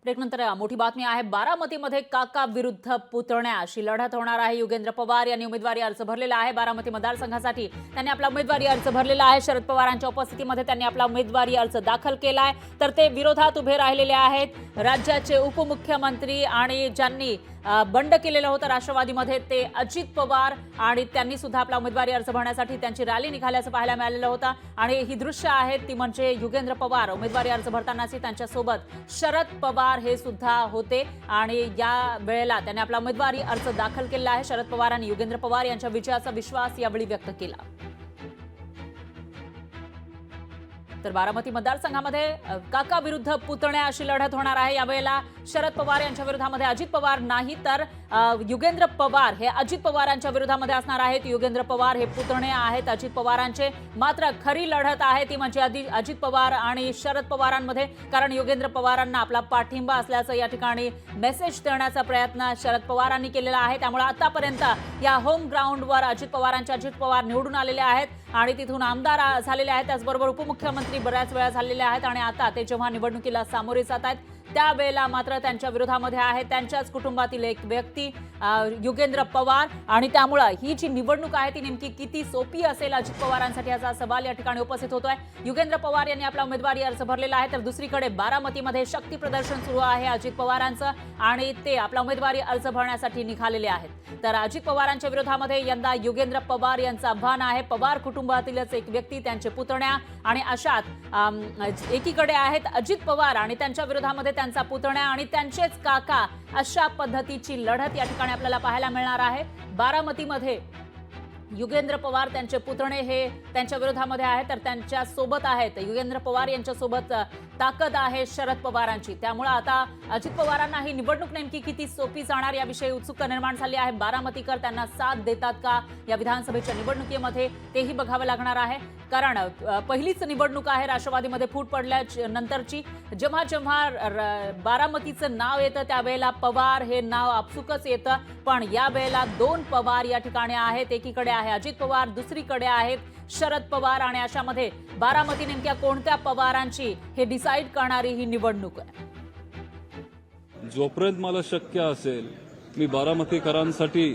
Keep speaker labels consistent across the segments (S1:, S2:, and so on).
S1: ब्रेकनंतर मोठी बातमी आहे। बारामतीमध्ये काका विरुद्ध पुतण्या अशी लढत होणार आहे। युगेंद्र पवार यांनी उमेदवारी अर्ज भरलेला आहे। बारामती मतदारसंघासाठी त्यांनी आपला उमेदवारी अर्ज भरलेला आहे। शरद पवारांच्या उपस्थितीमध्ये त्यांनी आपला उमेदवारी अर्ज दाखल केलाय। तर ते विरोधात उभे राहिलेले आहेत राज्याचे उपमुख्यमंत्री आणि ज्यांनी बंड केलेलं होतं राष्ट्रवादीमध्ये ते अजित पवार, आणि त्यांनी सुद्धा आपला उमेदवारी अर्ज भरण्यासाठी त्यांची रॅली निघाल्याचं पाहायला मिळालेलं होतं। आणि ही दृश्य आहेत ती म्हणजे युगेंद्र पवार उमेदवारी अर्ज भरतानाची त्यांच्यासोबत शरद पवार हे सुद्धा होते, आणि या वेळेला त्यांनी आपला उमेदवारी अर्ज दाखल केला आहे। शरद पवारांनी युगेंद्र पवार यांच्या विजयाचा विश्वास यावेळी व्यक्त केला। तर बारामती मतदारसंघामध्ये काका विरुद्ध पुतण्या अशी लढत होणार आहे। यावेळेला शरद पवार यांच्या विरोधामध्ये अजित पवार नाही तर युगेंद्र पवार हे अजित पवारांच्या विरोधामध्ये असणार आहेत। युगेंद्र पवार हे पुतणे आहेत अजित पवारांचे। मात्र खरी लढत आहे ती म्हणजे अजित पवार आणि शरद पवारांमध्ये, कारण युगेंद्र पवारांना आपला पाठिंबा असल्याचं या ठिकाणी मेसेज देण्याचा प्रयत्न शरद पवारांनी केलेला आहे। त्यामुळे आतापर्यंत या होम ग्राउंडवर अजित पवार निवडून आलेले आहेत आणि तिथून आमदार झालेले आहेत। त्याचबरोबर उपमुख्यमंत्री बऱ्याच वेळा झालेले आहेत, आणि आता ते जेव्हा निवडणुकीला सामोरे जात आहेत त्यावेळेला मात्र त्यांच्या विरोधामध्ये आहे त्यांच्याच कुटुंबातील एक व्यक्ती युगेंद्र पवार, आणि त्यामुळे ही जी निवडणूक आहे ती नेमकी किती सोपी असेल अजित पवारांसाठी याचा सवाल या ठिकाणी उपस्थित होतोय। युगेंद्र पवार यांनी आपला उमेदवारी अर्ज भरलेला आहे, तर दुसरीकडे बारामतीमध्ये शक्ती प्रदर्शन सुरू आहे अजित पवारांचं, आणि ते आपला उमेदवारी अर्ज भरण्यासाठी निघालेले आहेत। तर अजित पवारांच्या विरोधामध्ये यंदा युगेंद्र पवार यांचं आव्हान आहे। पवार कुटुंबातीलच एक व्यक्ती, त्यांचे पुतण्या, आणि अशात एकीकडे आहेत अजित पवार आणि त्यांच्या विरोधामध्ये त्यांचा पुतण्या आणि त्यांचेच काका, अशा पद्धतीची लढत या ठिकाणी आपल्याला पाहायला मिळणार आहे। बारामतीमध्ये युगेंद्र पवार त्यांचे पुतणे हे त्यांच्या विरोधामध्ये आहेत, तर त्यांच्या सोबत आहेत युगेंद्र पवार यांच्या सोबत ताकद आहे शरद पवारांची। त्यामुळे आता अजित पवारांना ही निवडणूक नेमकी किती सोपी जाणार याविषयी उत्सुकता निर्माण झाली आहे। बारामतीकर त्यांना साथ देतात का या विधानसभेच्या निवडणुकीमध्ये तेही बघावं लागणार आहे, कारण पहिलीच निवडणूक आहे राष्ट्रवादीमध्ये फूट पडल्यानंतरची। जेव्हा जेव्हा बारामतीचं नाव येतं त्यावेळेला पवार हे नाव आपसुकच येतं, पण यावेळेला दोन पवार या ठिकाणी आहेत। एकीकडे आहे अजित पवार, दुसरीकडे आहेत शरद पवार, आणि अशामध्ये बारामती नेमक्या कोणत्या पवारांची हे डिसाईड करणारी ही निवडणूक आहे।
S2: जोपर्यंत मला शक्य असेल मी बारामतीकरांसाठी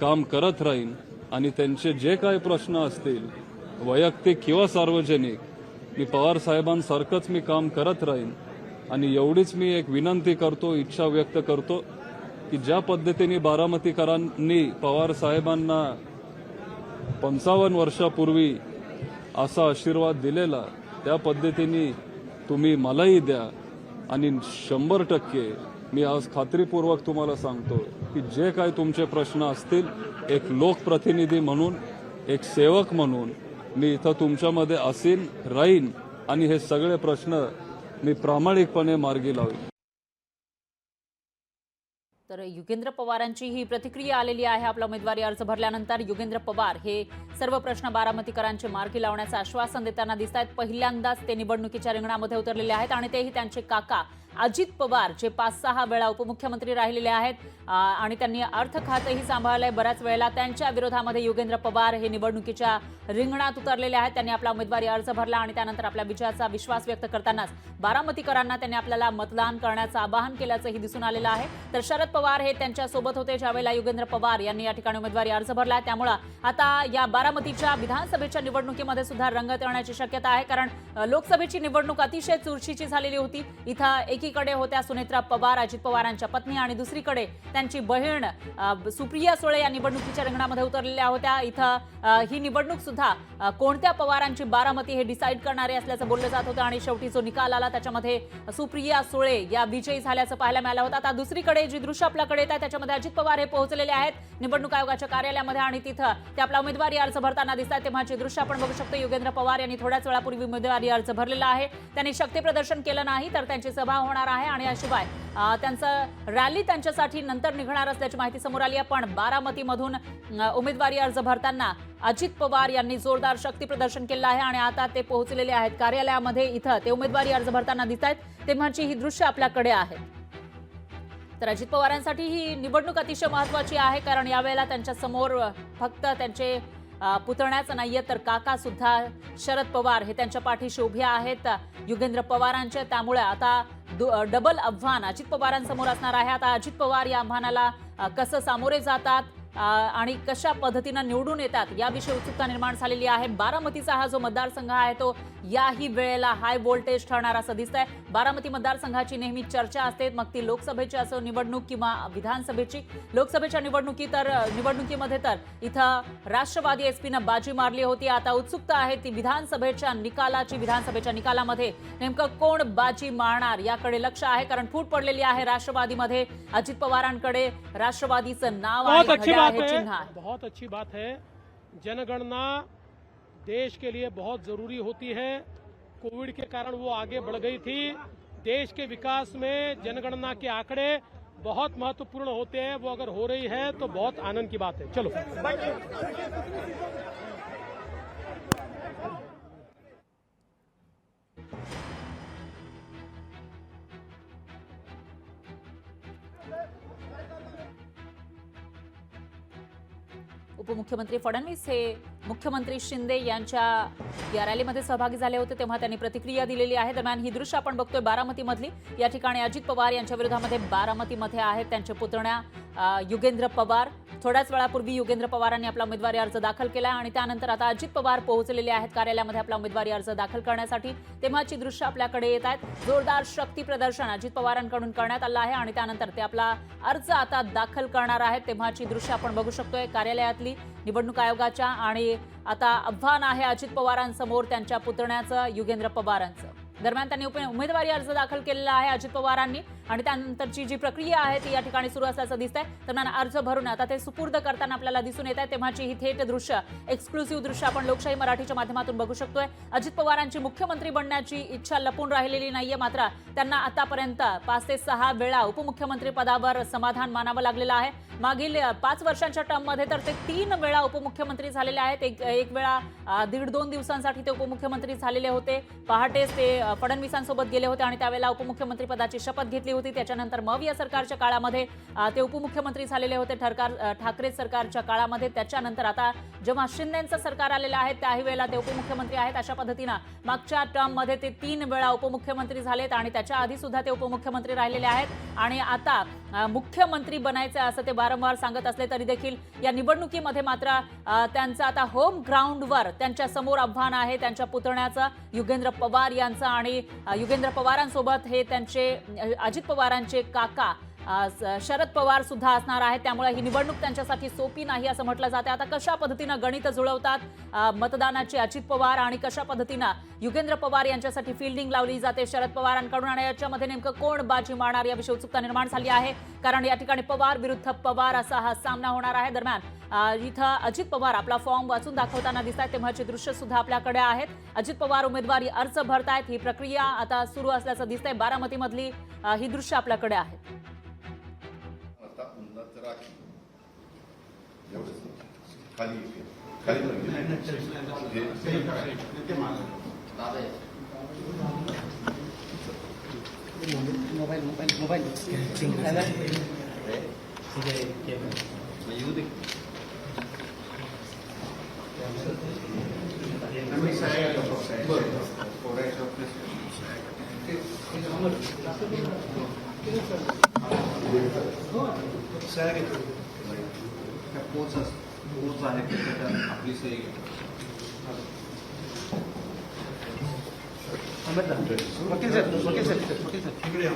S2: काम करत राहीन, आणि त्यांचे जे काही प्रश्न असतील वैयक्तिक किंवा सार्वजनिक, मी पवार साहेबांसारखंच मी काम करत राहीन। आणि एवढीच मी एक विनंती करतो, इच्छा व्यक्त करतो की ज्या पद्धतीने बारामतीकरांनी पवार साहेबांना 55 वर्षापूर्वी असा आशीर्वाद दिलेला, त्या पद्धतीने तुम्ही मलाही द्या। आणि 100% मी आज खात्रीपूर्वक तुम्हाला सांगतो की जे काही तुमचे प्रश्न असतील, एक लोकप्रतिनिधी म्हणून, एक सेवक म्हणून मी इथं तुमच्यामध्ये असीन राहीन, आणि हे सगळे प्रश्न मी प्रामाणिकपणे मार्गी लावेन।
S1: तर युगेंद्र पवारांची ही प्रतिक्रिया आलेली आहे। आपला उमेदवारी अर्ज भरल्यानंतर युगेंद्र पवार हे सर्व प्रश्न बारामतीकरांचे मार्गी लावण्याचं आश्वासन देताना दिसत आहेत। पहिल्यांदाच ते निवडणुकीच्या रिंगणामध्ये उतरलेले आहेत, आणि तेही त्यांचे काका अजित पवार जे 5-6 वेळा उपमुख्यमंत्री राहिलेले आहेत, आणि त्यांनी अर्थ खातेही सांभाळलंय बऱ्याच वेळेला। त्यांच्या विरोधामध्ये युगेंद्र पवार हे निवडणुकीच्या रिंगणात उतरलेले आहेत। त्यांनी आपला उमेदवारी अर्ज भरला, आणि त्यानंतर आपल्या विजयाचा विश्वास व्यक्त करतानाच बारामतीकरांना त्यांनी आपल्याला मतदान करण्याचं आवाहन केल्याचंही दिसून आलेलं आहे। तर शरद पवार हे त्यांच्या सोबत होते ज्यावेळेला युगेंद्र पवार यांनी या ठिकाणी उमेदवारी अर्ज भरला। त्यामुळे आता या बारामतीच्या विधानसभेच्या निवडणुकीमध्ये सुद्धा रंगत येण्याची शक्यता आहे, कारण लोकसभेची निवडणूक अतिशय चुरशीची झालेली होती। इथं एकीकडे होत्या सुनेत्रा पवार अजित पवारांच्या पत्नी, आणि दुसरीकडे त्यांची बहीण सुप्रिया सुळे या निवडणुकीच्या रिंगणामध्ये उतरलेल्या होत्या। इथं ही निवडणूक सुद्धा कोणत्या पवारांची बारामती हे डिसाईड करणारे असल्याचं बोललं जात होतं, आणि शेवटी जो निकाल आला त्याच्यामध्ये सुप्रिया सुळे या विजयी झाल्याचं पाहायला मिळालं होतं। आता दुसरीकडे जी दृश्य आपल्याकडे येत आहे त्याच्यामध्ये अजित पवार हे पोहोचलेले आहेत निवडणूक आयोगाच्या कार्यालयामध्ये, आणि तिथं ते आपला उमेदवारी अर्ज भरताना दिसतात। तेव्हाची दृश्य आपण बघू शकतो। युगेंद्र पवार यांनी थोड्याच वेळापूर्वी उमेदवारी अर्ज भरलेला आहे। त्यांनी शक्ती प्रदर्शन केलं नाही, तर त्यांची सभा होणार आहे, आणि याशिवाय त्यांचं रॅली त्यांच्यासाठी नंतर निघणार असल्याची माहिती समोर आली आहे। पण बारामतीमधून उमेदवारी अर्ज भरताना अजित पवार यांनी जोरदार शक्ती प्रदर्शन केलं आहे, आणि आता ते पोहोचलेले आहेत कार्यालयामध्ये। इथं ते उमेदवारी अर्ज भरताना दिसत आहेत, तेव्हाची ही दृश्य आपल्याकडे आहे। तर अजित पवारांसाठी ही निवडणूक अतिशय महत्त्वाची आहे, कारण यावेळेला त्यांच्या समोर फक्त त्यांचे पुतण्याच नाहीये तर काका सुद्धा शरद पवार हे त्यांच्या पाठीशी उभे आहेत युगेंद्र पवारांचे। त्यामुळे आता डबल आव्हान अजित पवारांसमोर असणार आहे. आता अजित पवार या आव्हानाला कसं सामोरे जातात आणि कशा पद्धतीनं निवडून येतात याविषयी उत्सुकता निर्माण झालेली आहे. बारामतीचा हा जो मतदारसंघ आहे तो याही वेळेला हाय व्होल्टेज ठरणार असं दिसतंय. बारामती मतदारसंघाची नेहमी चर्चा असते, मग ती लोकसभेची असो निवडणूक किंवा विधानसभेची. लोकसभेच्या निवडणुकीमध्ये तर इथं राष्ट्रवादी एसपीनं बाजी मारली होती. आता उत्सुकता आहे ती विधानसभेच्या निकालाची. विधानसभेच्या निकालामध्ये नेमकं कोण बाजी मारणार याकडे लक्ष आहे, कारण फूट पडलेली आहे राष्ट्रवादीमध्ये. अजित पवारांकडे राष्ट्रवादीचं नाव
S3: बहुत
S1: आणि
S3: अच्छी
S1: घड्याळ
S3: बात
S1: हे
S3: है,
S1: चिन्ह आहे.
S3: बहुत अच्छी बात है। जनगणना देश के लिए बहुत जरूरी होती है। कोविड के कारण वो आगे बढ़ गई थी। देश के विकास में जनगणना के आंकड़े बहुत महत्वपूर्ण होते हैं। वो अगर हो रही है तो बहुत आनंद की बात है। चलो
S1: उपमुख्यमंत्री फडणवीस हे मुख्यमंत्री शिंदे यांच्या या रॅलीमध्ये सहभागी झाले होते, तेव्हा त्यांनी प्रतिक्रिया दिलेली आहे. दरम्यान ही दृश्य आपण बघतोय बारामतीमधली. या ठिकाणी अजित पवार यांच्या विरोधामध्ये बारामतीमध्ये आहेत त्यांचे पुतण्या युगेंद्र पवार. थोड्याच वेळापूर्वी युगेंद्र पवारांनी आपला उमेदवारी अर्ज दाखल केला आणि त्यानंतर आता अजित पवार पोहोचलेले आहेत कार्यालयामध्ये आपला उमेदवारी अर्ज दाखल करण्यासाठी. तेव्हाची दृश्य आपल्याकडे येत आहेत. जोरदार शक्ती प्रदर्शन अजित पवारांकडून करण्यात आलं आहे आणि त्यानंतर ते आपला अर्ज आता दाखल करणार आहेत. तेव्हाची दृश्य आपण बघू शकतोय कार्यालयातली निवडणूक आयोगाच्या. आणि आता आव्हान आहे अजित पवारांसमोर त्यांच्या पुतण्याचं, युगेंद्र पवारांचं. दरम्यान त्यांनी उमेदवारी अर्ज दाखल केलेला आहे अजित पवारांनी आणि त्यानंतरची जी प्रक्रिया आहे ती या ठिकाणी सुरू असल्याचं दिसतंय. दरम्यान अर्ज भरून आता ते सुपूर्द करताना आपल्याला दिसून येत आहे. तेव्हाची ही थेट दृश्य, एक्सक्लुसिव्ह दृश्य आपण लोकशाही मराठीच्या माध्यमातून बघू शकतोय. अजित पवारांची मुख्यमंत्री बनण्याची इच्छा लपून राहिलेली नाहीये, मात्र त्यांना आतापर्यंत 5 ते 6 वेळा उपमुख्यमंत्री पदावर समाधान मानावं लागलेलं आहे. मागील 5 वर्षांच्या टर्ममध्ये तर ते 3 वेळा उपमुख्यमंत्री झालेले आहेत. एक वेळा 1.5-2 दिवसांसाठी ते उपमुख्यमंत्री झालेले होते. पहाटेच ते फडणवीसांसोबत गेले होते आणि त्यावेळेला उपमुख्यमंत्री पदाची शपथ घेतली होती. त्याच्यानंतर मग या सरकारच्या काळामध्ये ते उपमुख्यमंत्री झालेले होते ठाकरे सरकारच्या काळामध्ये. त्याच्यानंतर आता जेव्हा शिंदेचं सरकार आलेलं आहे त्याही वेळेला ते उपमुख्यमंत्री आहेत. अशा पद्धतीनं मागच्या टर्ममध्ये ते 3 वेळा उपमुख्यमंत्री झालेत आणि त्याच्या आधी सुद्धा ते उपमुख्यमंत्री राहिलेले आहेत. आणि आता मुख्यमंत्री बनायचं असं ते वारंवार सांगत असले तरी देखील या निवडणुकीमध्ये मात्र त्यांचं आता होम ग्राउंडवर त्यांच्या समोर आव्हान आहे त्यांच्या पुतण्याचं, युगेंद्र पवार यांचं. आणि युगेंद्र पवारांसोबत हे त्यांचे अजित पवारांचे काका शरद पवार सुद्धा असणार आहेत. त्यामुळे ही निवडणूक त्यांच्यासाठी सोपी नाही असं म्हटलं जाते. आता कशा पद्धतीनं गणित जुळवतात मतदानाचे अजित पवार आणि कशा पद्धतीनं युगेंद्र पवार यांच्यासाठी फिल्डिंग लावली जाते शरद पवारांकडून आणि याच्यामध्ये नेमकं कोण बाजी मारणार याविषयी उत्सुकता निर्माण झाली आहे, कारण या ठिकाणी पवार विरुद्ध पवार असा हा सामना होणार आहे. दरम्यान इथं अजित पवार आपला फॉर्म वाचून दाखवताना दिसत आहेत, तेव्हाचे दृश्य सुद्धा आपल्याकडे आहेत. अजित पवार उमेदवारी अर्ज भरतायत. ही प्रक्रिया आता सुरू असल्याचं दिसतंय. बारामतीमधली ही दृश्य आपल्याकडे आहेत.
S4: खाली मोबाईल कोर्स आहे त्याच्यात आपली सही वकील साहेब तिकडे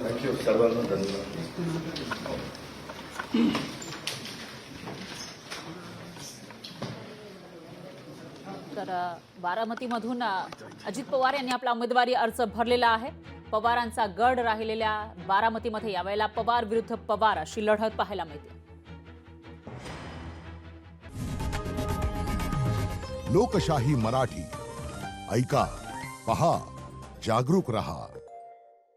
S4: थँक्यू सर्वांना धन्यवाद.
S1: तर बारामतीमधून अजित पवार यांनी आपला उमेदवारी अर्ज भरलेला आहे. पवारांचा गड राहिलेल्या बारामतीमध्ये यावेळेला पवार विरुद्ध पवार अशी लढत पाहायला मिळते.
S5: लोकशाही मराठी ऐका, पहा, जागरूक रहा.